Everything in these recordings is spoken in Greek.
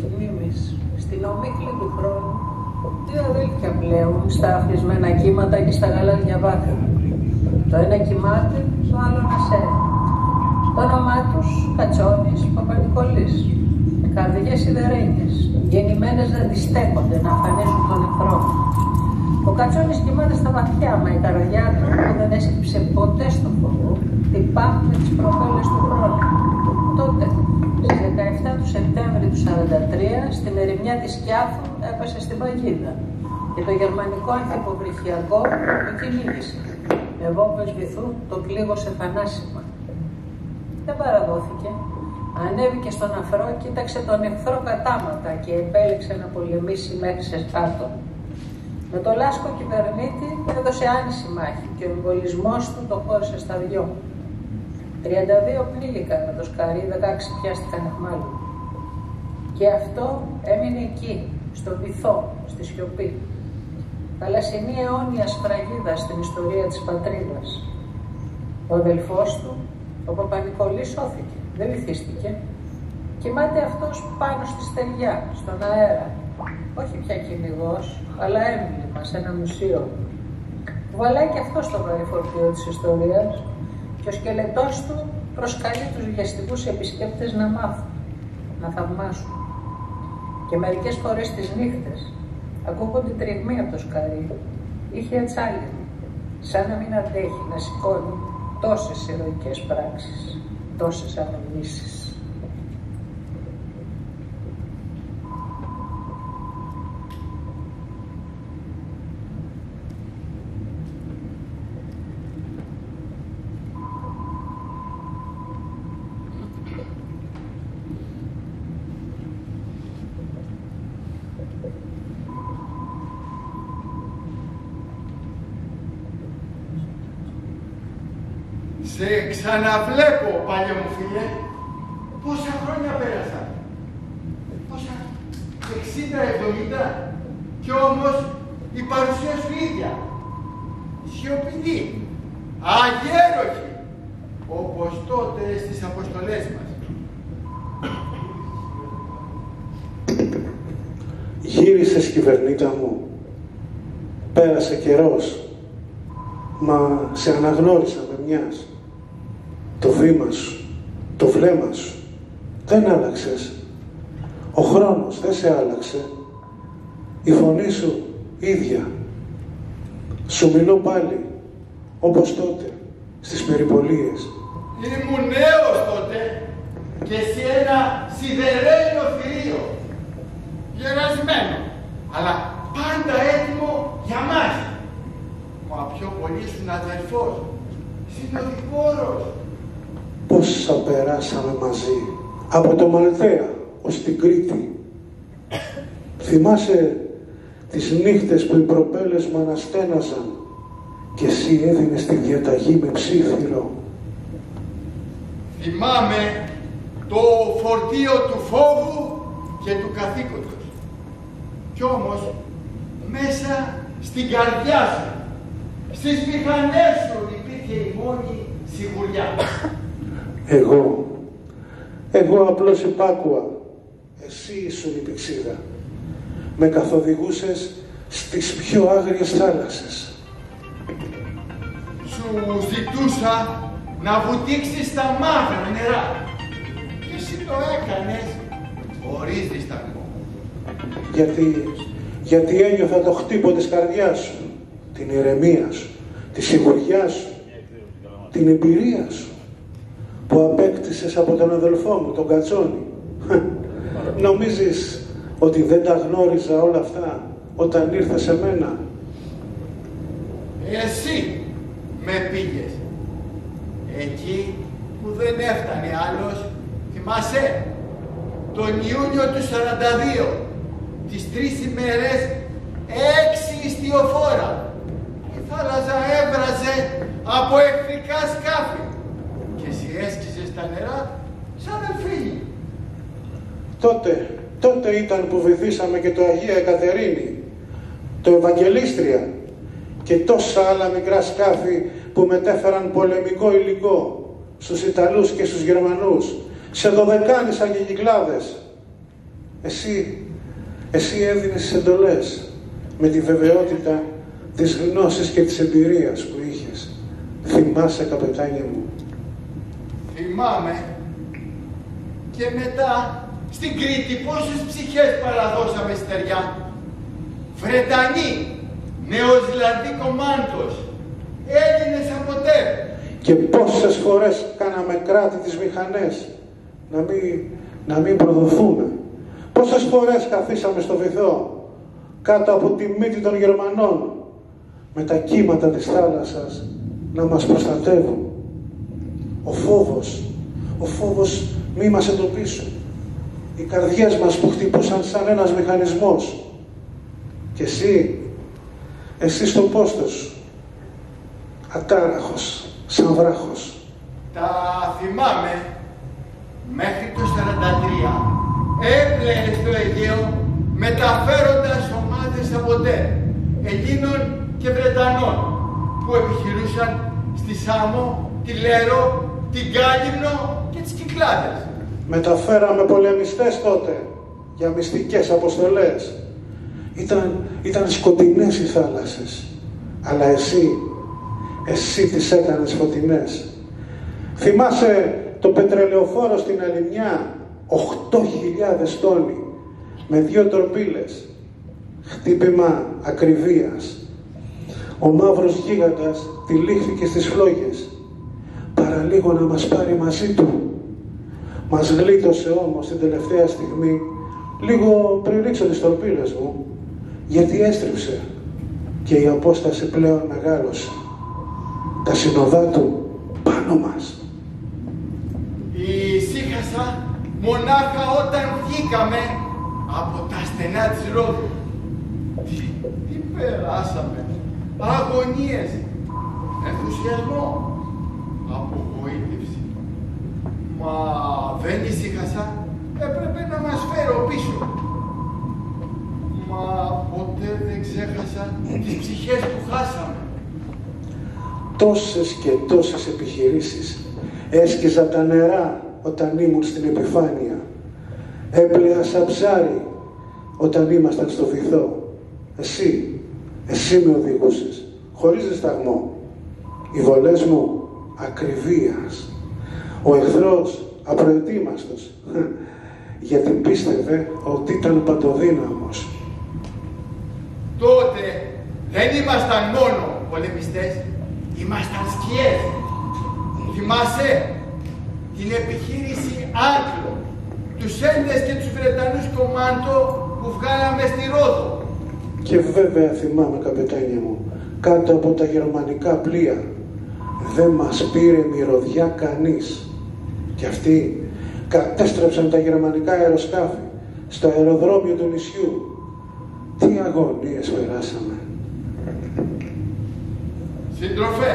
της μνήμης. Στην ομίχλη του χρόνου, δύο αδέλφια πλέουν στα αφρισμένα κύματα και στα γαλάζια βάθρα. Το ένα κοιμάται, το άλλο ανασέρει. Το όνομά τους Κατσόνης Παπανικολής. Καρδιές σιδερένιες, γεννημένες να αντιστέκονται, να αφανίζουν τον εχθρό. Ο Κατσόνης κοιμάται στα βαθιά, μα η καρδιά του που δεν έσκυψε ποτέ στο φόβο, χτυπά με τις προπέλες του χρόνου. Τότε, στις 17 του Σεπτέμβρη του 1943, στην ερημιά της Κιάθου έπεσε στην παγίδα και το γερμανικό ανθιποβρυχιακό το κυνήγησε. Με βόμβες βυθού το πλήγωσε θανάσιμα. Δεν παραδόθηκε. Ανέβηκε στον αφρό, κοίταξε τον εχθρό κατάματα και επέλεξε να πολεμήσει μέχρι σε σκάτω. Με το Λάσκο κυβερνήτη έδωσε άνηση μάχη και ο εμβολισμός του το χώρισε στα δυο. 32 πλήγηκαν με το σκαρί, 16 πιάστηκαν αιχμάλου. Και αυτό έμεινε εκεί, στον βυθό, στη σιωπή. Θαλασσινή αιώνια σφραγίδα στην ιστορία της πατρίδας. Ο αδελφός του, ο Παπανικολής, σώθηκε, δεν βυθίστηκε. Κοιμάται αυτός πάνω στη στεριά, στον αέρα. Όχι πια κυνηγός, αλλά έμβλημα σε ένα μουσείο. Κουβαλάει και αυτό στο βαρύ φορτίο της ιστορίας και ο σκελετός του προσκαλεί τους βιαστικούς επισκέπτες να μάθουν, να θαυμάσουν. Και μερικές φορές τις νύχτες ακούγονται τριγμοί από το σκαρί. Είχε ατσάλινη, σαν να μην αντέχει να σηκώνει τόσες ηρωικές πράξεις, τόσες αναμνήσεις. Σε ξαναβλέπω, παλιό μου φίλε. Πόσα χρόνια πέρασαν. Πόσα, 60-70. Κι όμως η παρουσία σου ίδια. Σιωπηλή. Αγέροχη. Όπως τότε στις αποστολές μας. Γύρισες, κυβερνήτα μου. Πέρασε καιρός. Μα σε αναγνώρισα με μιας. Το βήμα σου, το βλέμμα σου, δεν άλλαξες. Ο χρόνος δεν σε άλλαξε. Η φωνή σου ίδια. Σου μιλώ πάλι, όπως τότε, στις περιπολίες. Ήμουν νέος τότε και σε ένα σιδερένιο θηρίο. Γερασμένο, αλλά πάντα έτοιμο για μας. Μα πιο πολύ ήσουν αδερφός, συνοδοιπόρος. Πόσα περάσαμε μαζί, από το Μαλδέα ως την Κρήτη. Θυμάσαι τις νύχτες που οι προπέλες μου αναστέναζαν και εσύ έδινες τη διαταγή με ψήφιρο. Θυμάμαι το φορτίο του φόβου και του καθήκοντος. Κι όμως μέσα στην καρδιά σου, στις μηχανές σου υπήρχε η μόνη σιγουριά. Εγώ απλώς υπάκουα. Εσύ ήσουν η πηξίδα. Με καθοδηγούσες στις πιο άγριες θάλασσες. Σου ζητούσα να βουτήξεις τα μαύρα νερά. Και εσύ το έκανες χωρίς δισταγμό. Γιατί ένιωθα το χτύπο της καρδιάς σου, την ηρεμία σου, τη σιγουριά σου, την εμπειρία σου που απέκτησες από τον αδελφό μου, τον Κατσόνη. Νομίζεις ότι δεν τα γνώριζα όλα αυτά όταν ήρθες σε μένα? Εσύ με πήγες. Εκεί που δεν έφτανε άλλος, θυμάσαι, τον Ιούνιο του 42, τις 3 ημέρες 6 ιστιοφόρα. Η θάλασσα έβραζε από εχθρικά σκάφη και εσύ έσκυσες τα νερά σαν ελφίνι. Τότε ήταν που βυθίσαμε και το Αγία Εκατερίνη, το Ευαγγελίστρια και τόσα άλλα μικρά σκάφη που μετέφεραν πολεμικό υλικό στους Ιταλούς και στους Γερμανούς, σε Δωδεκάνησα και Κυκλάδες. Εσύ έδινες τις εντολές με τη βεβαιότητα της γνώσης και της εμπειρίας που είχες. Θυμάσαι, καπετάνιε μου? Θυμάμαι. Και μετά στην Κρήτη πόσες ψυχές παραδώσαμε στεριά. Βρετανοί, Νεοζηλανδοί κομμάντος, Έλληνες από ποτέ. Και πόσες φορές κάναμε κράτη τις μηχανές να μην προδοθούμε. Πόσες φορές καθίσαμε στο βυθό κάτω από τη μύτη των Γερμανών με τα κύματα της θάλασσας να μας προστατεύουν. Ο φόβος μη μας εντοπίσουν. Οι καρδιές μας που χτυπούσαν σαν ένας μηχανισμός. Και εσύ στο πόστο σου, ατάραχος, σαν βράχος. Τα θυμάμαι. Μέχρι το 43 έπλαινε στο Αιγαίο μεταφέροντας ομάδες από ποτέ Ελλήνων και Βρετανών που επιχειρούσαν στη Σάμο, τη Λέρο, την Κάλυμνο και τις Κυκλάδες. Μεταφέραμε πολεμιστές τότε για μυστικές αποστολές. Ήταν σκοτεινές οι θάλασσες, αλλά εσύ τις έκανες φωτεινές. Θυμάσαι το πετρελαιοφόρο στην Αλυμιά, 8.000 τόνοι, με 2 τορπίλες, χτύπημα ακριβίας. Ο μαύρος γίγαντας τυλίχθηκε στις φλόγες, παραλίγο να μας πάρει μαζί του. Μας γλίτωσε όμως την τελευταία στιγμή, λίγο πριν ρίξω τις τορπίλες μου, γιατί έστριψε και η απόσταση πλέον μεγάλωσε. Τα σύνοδά του πάνω μας. Ησύχασα μονάχα όταν βγήκαμε από τα στενά της Ρόδου. Τι περάσαμε. Αγωνίες, ενθουσιασμό, απογοήτευση. Μα δεν ησύχασα, έπρεπε να μας φέρω πίσω. Μα ποτέ δεν ξέχασα τις ψυχές που χάσαμε. Τόσες και τόσες επιχειρήσεις. Έσκυζα τα νερά όταν ήμουν στην επιφάνεια. Έπλεα σαν ψάρι όταν ήμασταν στο βυθό. Εσύ με οδηγούσες, χωρίς δισταγμό. Οι βολές μου ακριβίας. Ο εχθρός απροετοίμαστος, γιατί πίστευε ότι ήταν παντοδύναμος. Τότε δεν ήμασταν μόνο πολεμιστές, ήμασταν σκιές. Θυμάσαι την επιχείρηση Άγγλο, τους Έλληνες και τους Βρετανούς κομμάντο που βγάλαμε στη Ρόδο. Και βέβαια θυμάμαι, καπετάνια μου, κάτω από τα γερμανικά πλοία δεν μας πήρε μυρωδιά κανείς. Και αυτοί κατέστρεψαν τα γερμανικά αεροσκάφη στο αεροδρόμιο του νησιού. Τι αγωνίες περάσαμε. Συντροφέ,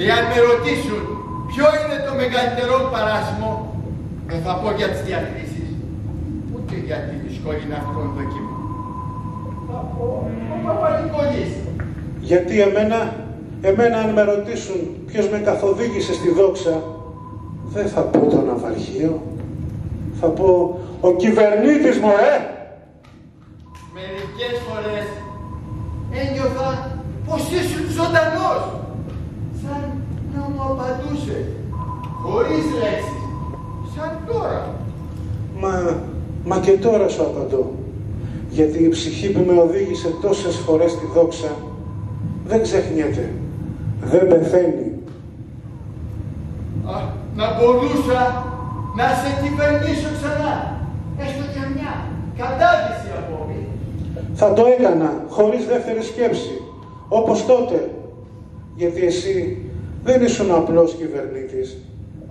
εάν με ρωτήσουν ποιο είναι το μεγαλύτερο παράσημο, δεν θα πω για τις διακρίσεις, ούτε για τη δυσκολία ναυτικών δοκίμων. Θα πω ο Παπα-Νικολής. Γιατί εμένα αν με ρωτήσουν ποιος με καθοδήγησε στη δόξα, δεν θα πω το ναυαρχείο, θα πω ο κυβερνήτης μου, Μερικές φορές ένιωθα πως ήσουν ζωντανός, σαν να μου απαντούσε, χωρίς λέξεις, σαν τώρα. Μα και τώρα σου απαντώ, γιατί η ψυχή που με οδήγησε τόσες φορές στη δόξα δεν ξεχνιέται, δεν πεθαίνει. Να μπορούσα να σε κυβερνήσω ξανά, έστω για μια κατάδυση ακόμη. Θα το έκανα χωρίς δεύτερη σκέψη, όπως τότε, γιατί εσύ δεν ήσουν απλός κυβερνήτης,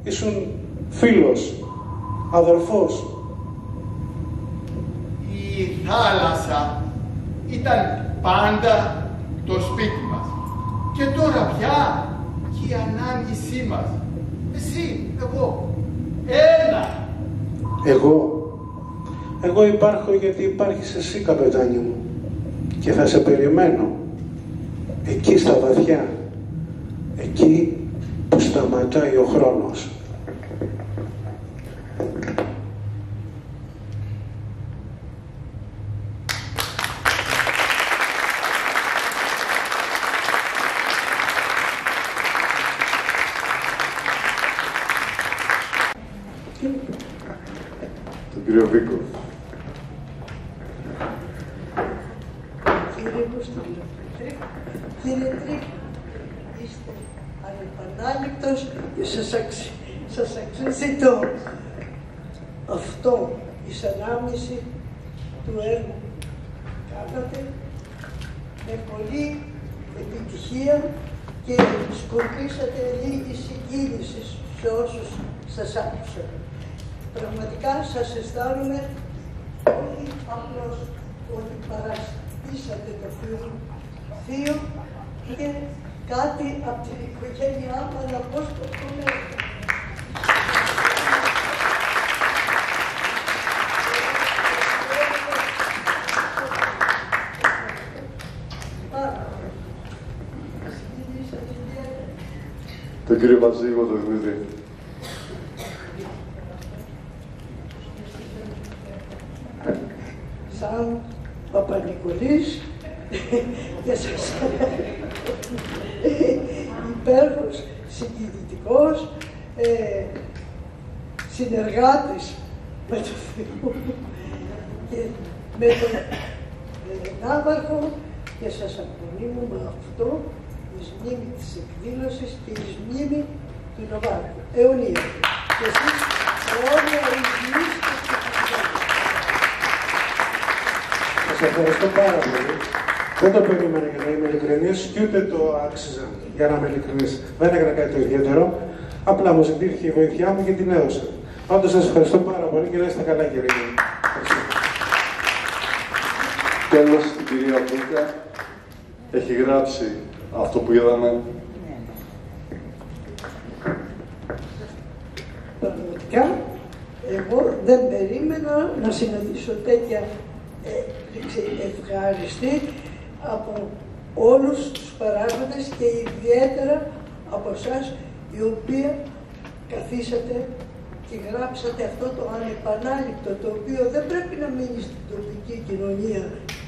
ήσουν φίλος, αδερφός. Η θάλασσα ήταν πάντα το σπίτι μας. Και τώρα πια και η ανάμνησή μας. Εσύ, εγώ, ένα. Εγώ υπάρχω γιατί υπάρχεις εσύ, καπετάνι μου. Και θα σε περιμένω. Εκεί στα βαθιά. Εκεί που σταματάει ο χρόνος. κύριο Βίκο. Κύριε Τρίκ, είστε ανεπανάληπτος και σας αξίζει αυτό εις ανάμνηση του έργου κάνατε με πολλή επιτυχία και σκορπίσατε λίγη συγκίνηση σε όσους σας άκουσαν. Πραγματικά σας αισθάνομαι όχι απλώς ότι παραστήσατε το θείο και κάτι από την οικογένειά μου, αλλά πώς το κομμάτι. Το κύριο Βασίλειο, το Δημήτρη. Σαν Παπα-Νικολής και σας υπέροχος, συγκινητικός, συνεργάτης με τον Θεό και με τον Ναύαρχο και σας απονείμω με αυτό εις μνήμη της εκδήλωσης και εις μνήμη του Ναυάρχου. Αιωνία. Και εσείς αιώνια εις μνήμης και Σας ευχαριστώ πάρα πολύ. Δεν το περίμενα για να είμαι ειλικρινής και ούτε το άξιζα για να είμαι ειλικρινής. Δεν έκανα κάτι το ιδιαίτερο. Απλά μου ζητήθηκε η βοήθειά μου και την έδωσα. Πάντως σας ευχαριστώ πάρα πολύ και να είστε καλά, κύριε. Τέλος, η κυρία Μπούκα έχει γράψει αυτό που είδαμε. Πραγματικά, εγώ δεν περίμενα να συναντήσω τέτοια ευχαριστή από όλους τους παράγοντες και ιδιαίτερα από εσάς οι οποίοι καθίσατε και γράψατε αυτό το ανεπανάληπτο, το οποίο δεν πρέπει να μείνει στην τοπική κοινωνία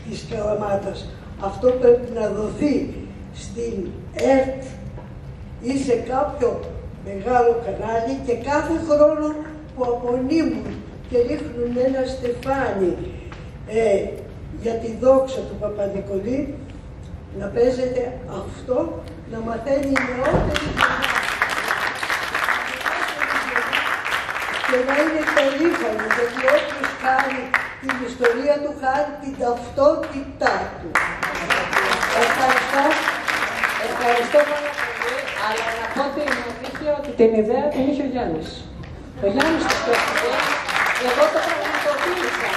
της Καλαμάτας. Αυτό πρέπει να δοθεί στην ΕΡΤ ή σε κάποιο μεγάλο κανάλι και κάθε χρόνο που απονείμουν και ρίχνουν ένα στεφάνι για τη δόξα του Παπα-Νικολή, να παίζεται αυτό, να μαθαίνει η νεότερη και να είναι περήφανο, γιατί όποιος χάρει την ιστορία του, χάρει την ταυτότητά του. Ευχαριστώ. Ευχαριστώ πάρα πολύ, αλλά να πω την αλήθεια ότι την ιδέα την είχε ο Γιάννης. Ο Γιάννης το σκέφτηκε, εγώ το πραγματοποίησα.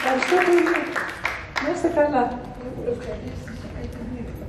Ευχαριστώ πολύ. Να είστε καλά. Ευχαριστώ.